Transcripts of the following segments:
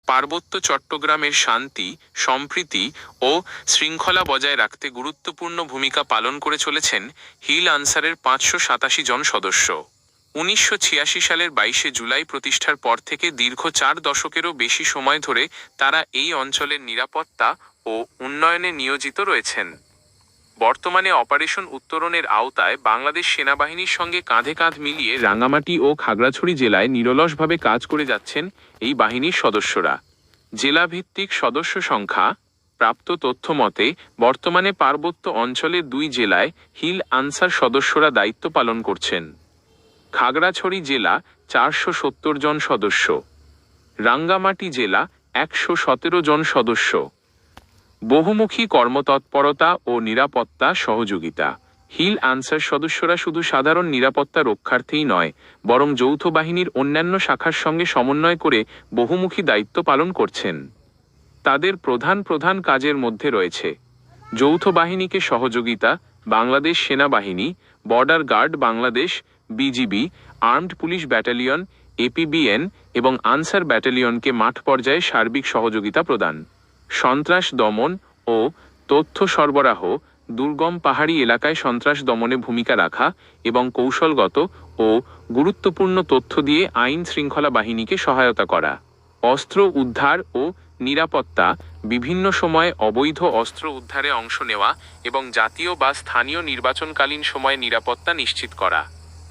পার্বত্য চট্টগ্রামের শান্তি, সম্প্রীতি ও শৃঙ্খলা বজায় রাখতে গুরুত্বপূর্ণ ভূমিকা পালন করে চলেছেন হিল আনসারের ৫৮৭ জন সদস্য। ১৯৮৬ সালের ২২শে জুলাই প্রতিষ্ঠার পর থেকে দীর্ঘ ৪ দশকেরও বেশি সময় ধরে তারা এই অঞ্চলের নিরাপত্তা ও উন্নয়নে নিয়োজিত রয়েছেন। বর্তমানে অপারেশন উত্তরণের আওতায় বাংলাদেশ সেনাবাহিনীর সঙ্গে কাঁধে কাঁধ মিলিয়ে রাঙ্গামাটি ও খাগড়াছড়ি জেলায় নিরলসভাবে কাজ করে যাচ্ছেন এই বাহিনীর সদস্যরা। জেলাভিত্তিক সদস্য সংখ্যা প্রাপ্ত তথ্য মতে বর্তমানে পার্বত্য অঞ্চলের ২ জেলায় হিল আনসার সদস্যরা দায়িত্ব পালন করছেন। খাগড়াছড়ি জেলা ৪৭০ জন সদস্য, রাঙ্গামাটি জেলা ১১৭ জন সদস্য। বহুমুখী কর্মতৎপরতা ও নিরাপত্তা সহযোগিতা। হিল আনসার সদস্যরা শুধু সাধারণ নিরাপত্তা রক্ষার্থেই নয়, বরং যৌথ বাহিনীর অন্যান্য শাখার সঙ্গে সমন্বয় করে বহুমুখী দায়িত্ব পালন করছেন। তাদের প্রধান প্রধান কাজের মধ্যে রয়েছে যৌথ বাহিনীকে সহযোগিতা, বাংলাদেশ সেনাবাহিনী, border guard Bangladesh, BGB, armed police battalion, APBN এবং আনসার ব্যাটালিয়নকে মাঠ পর্যায়ে সার্বিক সহযোগিতা প্রদান, সন্ত্রাস দমন ও তথ্য সরবরাহ, দুর্গম পাহাড়ি এলাকায় সন্ত্রাস দমনে ভূমিকা রাখা এবং কৌশলগত ও গুরুত্বপূর্ণ তথ্য দিয়ে আইন শৃঙ্খলা বাহিনীকে সহায়তা করা, অস্ত্র উদ্ধার ও নিরাপত্তা, বিভিন্ন সময়ে অবৈধ অস্ত্র উদ্ধারে অংশ নেওয়া এবং জাতীয় বা স্থানীয় নির্বাচনকালীন সময়ে নিরাপত্তা নিশ্চিত করা,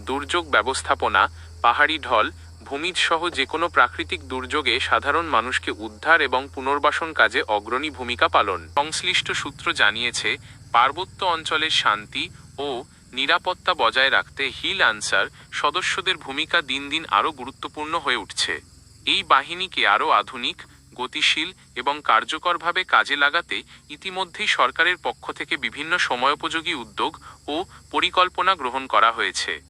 দুর্যোগ ব্যবস্থাপনা, পাহাড়ি ঢল, ভূমিধস যে কোনো প্রাকৃতিক দুর্যোগে সাধারণ মানুষকে উদ্ধার এবং পুনর্বাসন কাজে অগ্রণী ভূমিকা পালন। সংশ্লিষ্ট সূত্র জানিয়েছে, পার্বত্য অঞ্চলের শান্তি ও নিরাপত্তা বজায় রাখতে হিল আনসার সদস্যদের ভূমিকা দিন দিন আরও গুরুত্বপূর্ণ হয়ে উঠছে। এই বাহিনীকে আরও আধুনিক, গতিশীল এবং কার্যকরভাবে কাজে লাগাতে ইতিমধ্যেই সরকারের পক্ষ থেকে বিভিন্ন সময়োপযোগী উদ্যোগ ও পরিকল্পনা গ্রহণ করা হয়েছে।